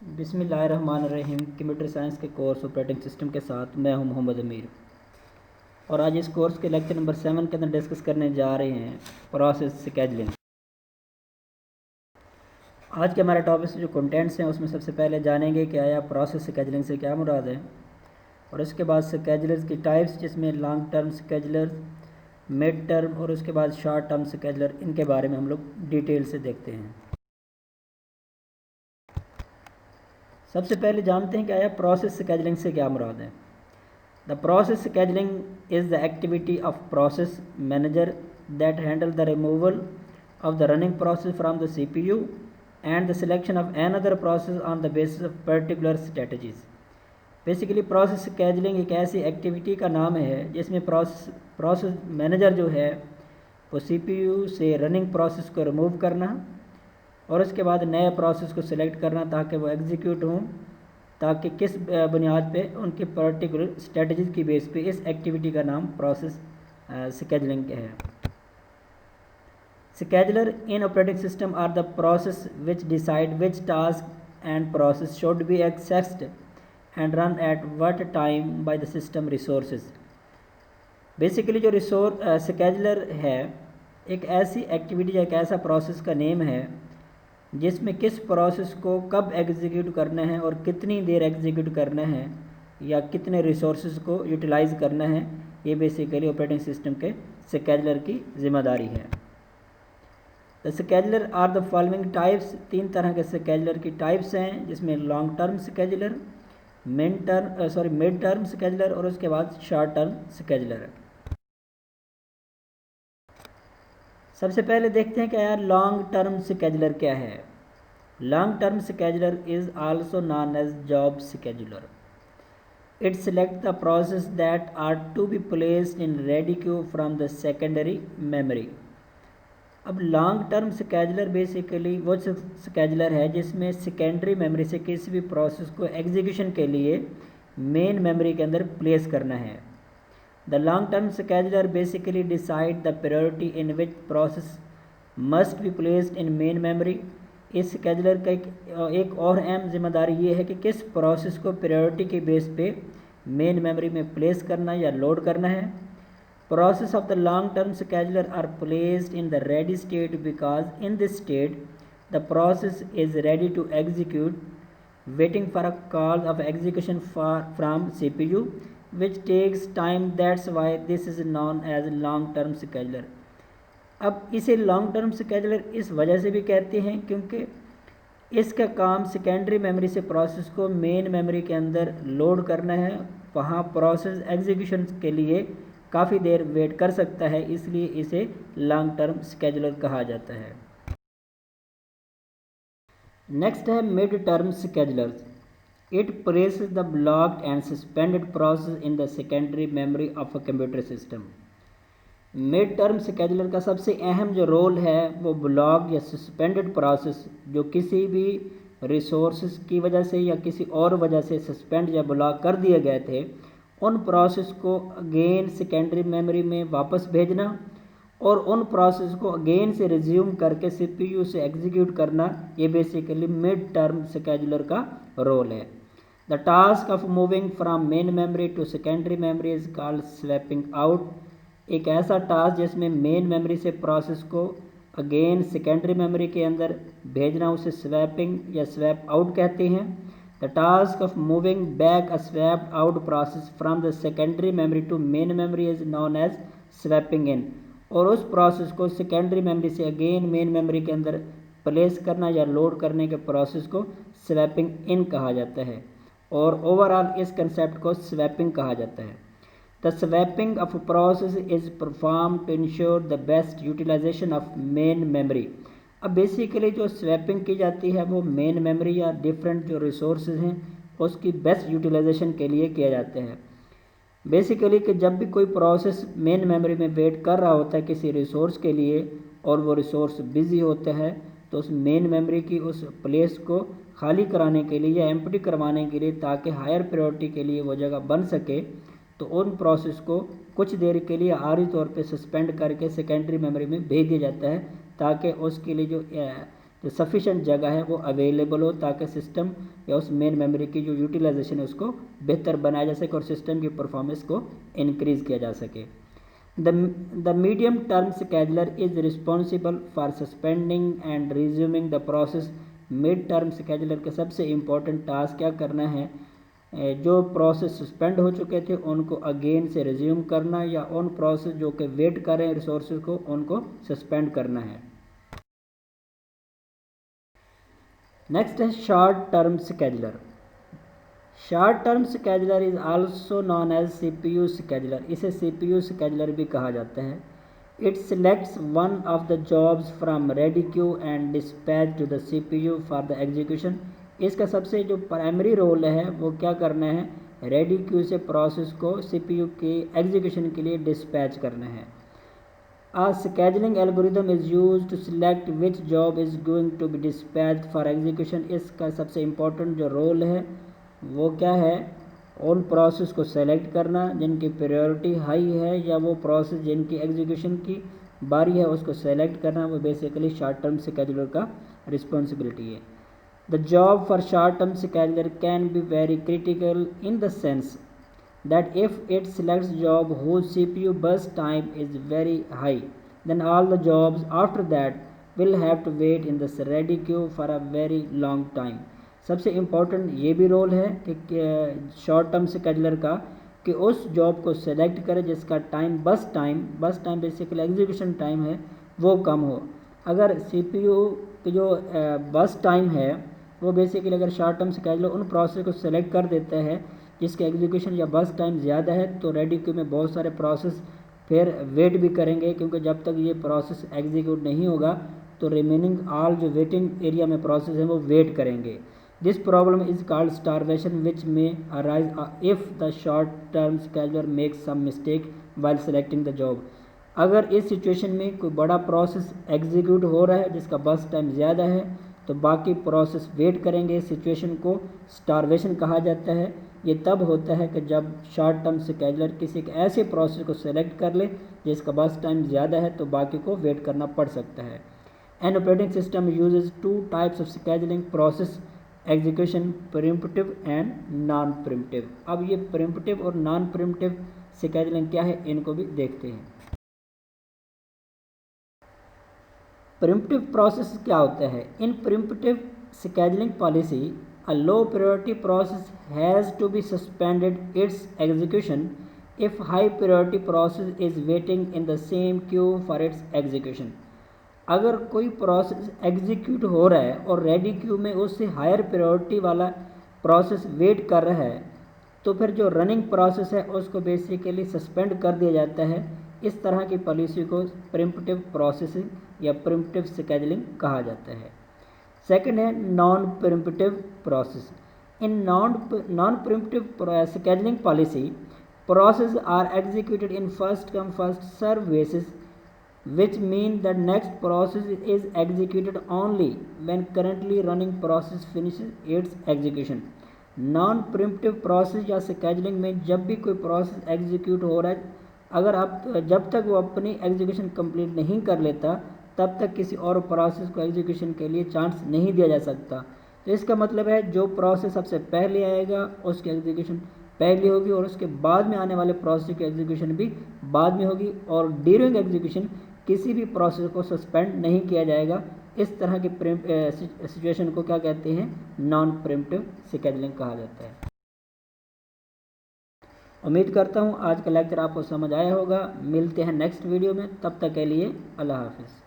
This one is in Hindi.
बिस्मिल्लाहिर्रहमानिर्रहीम। कंप्यूटर साइंस के कोर्स ऑपरेटिंग सिस्टम के साथ मैं हूं मोहम्मद अमीर और आज इस कोर्स के लेक्चर नंबर 7 के अंदर डिस्कस करने जा रहे हैं प्रोसेस स्केजुलिंग। आज के हमारे टॉपिक से जो कंटेंट्स हैं उसमें सबसे पहले जानेंगे कि आया प्रोसेस स्केजुलिंग से क्या मुराद है, और उसके बाद स्केजुलर्स की टाइप्स जिसमें long term scheduler, mid term और उसके बाद शॉर्ट टर्म स्केजुलर, इनके बारे में हम लोग डिटेल से देखते हैं। सबसे पहले जानते हैं कि आया प्रोसेस स्केजुलिंग से क्या मुराद है। The process scheduling is the activity of process manager that handle the removal of the running process from the CPU and the selection of another process on the basis of particular strategies। Basically process scheduling एक ऐसी एक्टिविटी का नाम है जिसमें प्रोसेस मैनेजर जो है वो CPU से रनिंग प्रोसेस को रिमूव करना और उसके बाद नए प्रोसेस को सिलेक्ट करना ताकि वो एग्जीक्यूट हों, ताकि किस बुनियाद पे उनके पर्टिकुलर स्ट्रेटजीज की बेस पे इस एक्टिविटी का नाम प्रोसेस स्केजुलिंग है। Scheduler in operating system are the process which decide which task and process should be accessed and run at what time by the system resources। Basically जो scheduler है एक ऐसी एक्टिविटी या एक ऐसा प्रोसेस का नेम है जिसमें किस प्रोसेस को कब एग्जीक्यूट करना है और कितनी देर एग्जीक्यूट करना है या कितने रिसोर्सेज को यूटिलाइज़ करना है, ये बेसिकली ऑपरेटिंग सिस्टम के scheduler की जिम्मेदारी है। The scheduler are the following types. 3 तरह के स्केजुलर की टाइप्स हैं जिसमें long term scheduler, mid term scheduler और उसके बाद शॉर्ट टर्म स्केजुलर। सबसे पहले देखते हैं कि यार लॉन्ग टर्म स्केजुलर क्या है। Long term scheduler is also known as job scheduler. It select the process that are to be placed in ready queue from the secondary memory. अब लॉन्ग टर्म स्केजुलर बेसिकली वो स्केजुलर है जिसमें सेकेंडरी मेमोरी से किसी भी प्रोसेस को एग्जीक्यूशन के लिए मेन मेमोरी के अंदर प्लेस करना है। The long term scheduler basically decide the priority in which process must be placed in main memory. इस स्केजुलर का एक और अहम जिम्मेदारी ये है कि किस प्रोसेस को प्रायोरिटी के बेस पे मेन मेमोरी में प्लेस करना या लोड करना है। Process of the long-term scheduler are placed in the ready state because in this state the process is ready to execute, waiting for a call of execution from CPU which takes time। That's why this is known as long-term scheduler। अब इसे लॉन्ग टर्म स्केजुलर इस वजह से भी कहते हैं क्योंकि इसका काम सेकेंडरी मेमोरी से प्रोसेस को मेन मेमोरी के अंदर लोड करना है। वहाँ प्रोसेस एग्जीक्यूशन के लिए काफ़ी देर वेट कर सकता है, इसलिए इसे लॉन्ग टर्म स्केजुलर कहा जाता है। नेक्स्ट है mid term schedulers. It places the blocked and suspended process in the secondary memory of a computer system. Mid term scheduler का सबसे अहम जो रोल है वो ब्लॉक या सस्पेंडेड प्रोसेस जो किसी भी रिसोर्स की वजह से या किसी और वजह से सस्पेंड या ब्लॉक कर दिए गए थे, उन प्रोसेस को अगेन सेकेंडरी मेमोरी में वापस भेजना और उन प्रोसेस को अगेन से रिज्यूम करके CPU से एग्जीक्यूट करना, ये बेसिकली मिड टर्म स्केजुलर का रोल है। The task of moving from main memory to secondary memory is called swapping out. एक ऐसा टास्क जिसमें मेन मेमोरी से प्रोसेस को अगेन सेकेंडरी मेमोरी के अंदर भेजना उसे स्वैपिंग या स्वैप आउट कहते हैं। The task of moving back a swapped out process from the secondary memory to main memory is known as swapping in। और उस प्रोसेस को सेकेंडरी मेमोरी से अगेन मेन मेमोरी के अंदर प्लेस करना या लोड करने के प्रोसेस को स्वैपिंग इन कहा जाता है और ओवरऑल इस कंसेप्ट को स्वैपिंग कहा जाता है। The swapping of process is perform to ensure the best utilisation of main memory. अब बेसिकली जो स्वैपिंग की जाती है वो मेन मेमोरी या डिफरेंट जो रिसोर्सेज हैं उसकी बेस्ट यूटिलाइजेशन के लिए किया जाता है। बेसिकली कि जब भी कोई प्रोसेस मेन मेमोरी में वेट कर रहा होता है किसी रिसोर्स के लिए और वो रिसोर्स बिजी होता है, तो उस मेन मेमोरी की उस प्लेस को खाली कराने के लिए या एम्प्टी करवाने के लिए ताकि हायर प्रायोरिटी के लिए वो जगह बन सके, तो उन प्रोसेस को कुछ देर के लिए आर्जी तौर पे सस्पेंड करके सेकेंडरी मेमोरी में भेज दिया जाता है ताकि उसके लिए जो जो सफिशेंट जगह है वो अवेलेबल हो, ताकि सिस्टम या उस मेन मेमोरी की जो यूटिलाइजेशन है उसको बेहतर बनाया जा सके और सिस्टम की परफॉर्मेंस को इंक्रीज़ किया जा सके। The medium term scheduler is responsible for suspending and resuming the process। Mid term scheduler का सबसे इम्पोर्टेंट टास्क क्या करना है, जो प्रोसेस सस्पेंड हो चुके थे उनको अगेन से रिज्यूम करना, या उन प्रोसेस जो कि वेट कर रहे हैं रिसोर्सेज को उनको सस्पेंड करना है। नेक्स्ट है short term scheduler। Short term scheduler is also known as CPU scheduler। इसे CPU scheduler भी कहा जाता है। इट selects one of the jobs from ready queue and dispatch to the CPU for the execution. इसका सबसे जो प्राइमरी रोल है वो क्या करना है, रेडी क्यू से प्रोसेस को CPU के एग्जीक्यूशन के लिए डिस्पैच करना है। A scheduling algorithm is used to select which job is going to be dispatched for execution। इसका सबसे इम्पोर्टेंट जो रोल है वो क्या है, उन प्रोसेस को सेलेक्ट करना जिनकी प्रायोरिटी हाई है, या वो प्रोसेस जिनकी एग्जीक्यूशन की बारी है उसको सेलेक्ट करना। वो बेसिकली शॉर्ट टर्म scheduler का रिस्पॉन्सिबिलिटी है। The job for short term scheduler can be very critical in the sense that if it selects job whose CPU burst time is very high, then all the jobs after that will have to wait in the ready queue for a very long time। सबसे इम्पोर्टेंट ये भी रोल है कि शॉर्ट टर्म scheduler का कि उस जॉब को सेलेक्ट करे जिसका टाइम बस टाइम बेसिकली एग्जीक्यूशन टाइम है वो कम हो। अगर CPU की जो बस टाइम है वो बेसिकली अगर शॉर्ट टर्म scheduler उन प्रोसेस को सेलेक्ट कर देता है जिसके एग्जीक्यूशन या बस टाइम ज़्यादा है, तो रेडी क्यू में बहुत सारे प्रोसेस फिर वेट भी करेंगे, क्योंकि जब तक ये प्रोसेस एग्जीक्यूट नहीं होगा तो रिमेनिंग ऑल जो वेटिंग एरिया में प्रोसेस हैं वो वेट करेंगे। This problem is called starvation which में arise if the short term scheduler makes some mistake while selecting the job. अगर इस सिचुएशन में कोई बड़ा प्रोसेस एग्जीक्यूट हो रहा है जिसका बस टाइम ज़्यादा है तो बाकी प्रोसेस वेट करेंगे। इस सिचुएशन को स्टारवेशन कहा जाता है। ये तब होता है कि जब शॉर्ट टर्म scheduler किसी एक ऐसे प्रोसेस को सेलेक्ट कर ले जिसका बस टाइम ज़्यादा है तो बाकी को वेट करना पड़ सकता है। An operating system uses two types of scheduling process execution, preemptive and non preemptive. अब ये प्रिम्पटिव और नॉन प्रिम्पटिव scheduling क्या है इनको भी देखते हैं। प्रिम्पटिव प्रोसेस क्या होता है, इन प्रिम्पटिव scheduling policy a low priority process has to be suspended its execution if high priority process is waiting in the same queue for its execution। अगर कोई प्रोसेस एग्जीक्यूट हो रहा है और रेडी क्यू में उससे हायर प्रायोरिटी वाला प्रोसेस वेट कर रहा है तो फिर जो रनिंग प्रोसेस है उसको बेसिकली सस्पेंड कर दिया जाता है। इस तरह की पॉलिसी को प्रिम्पटिव प्रोसेसिंग या प्रिम्पटिव scheduling कहा जाता है। सेकेंड है non preemptive process. In non preemptive scheduling policy process are executed in first come first serve basis which mean that next process is executed only when currently running process finishes its execution. Non preemptive process या scheduling में जब भी कोई प्रोसेस एग्जीक्यूट हो रहा है, अगर आप जब तक वो अपनी एग्जीक्यूशन कंप्लीट नहीं कर लेता तब तक किसी और प्रोसेस को एग्जीक्यूशन के लिए चांस नहीं दिया जा सकता। तो इसका मतलब है जो प्रोसेस सबसे पहले आएगा उसकी एग्जीक्यूशन पहले होगी और उसके बाद में आने वाले प्रोसेस की एग्जीक्यूशन भी बाद में होगी, और ड्यूरिंग एग्जीक्यूशन किसी भी प्रोसेस को सस्पेंड नहीं किया जाएगा। इस तरह की सिचुएशन को क्या कहते हैं, नॉन प्रिम्पटिव scheduling कहा जाता है। उम्मीद करता हूँ आज का लेक्चर आपको समझ आया होगा। मिलते हैं नेक्स्ट वीडियो में, तब तक के लिए अल्लाह हाफिज़।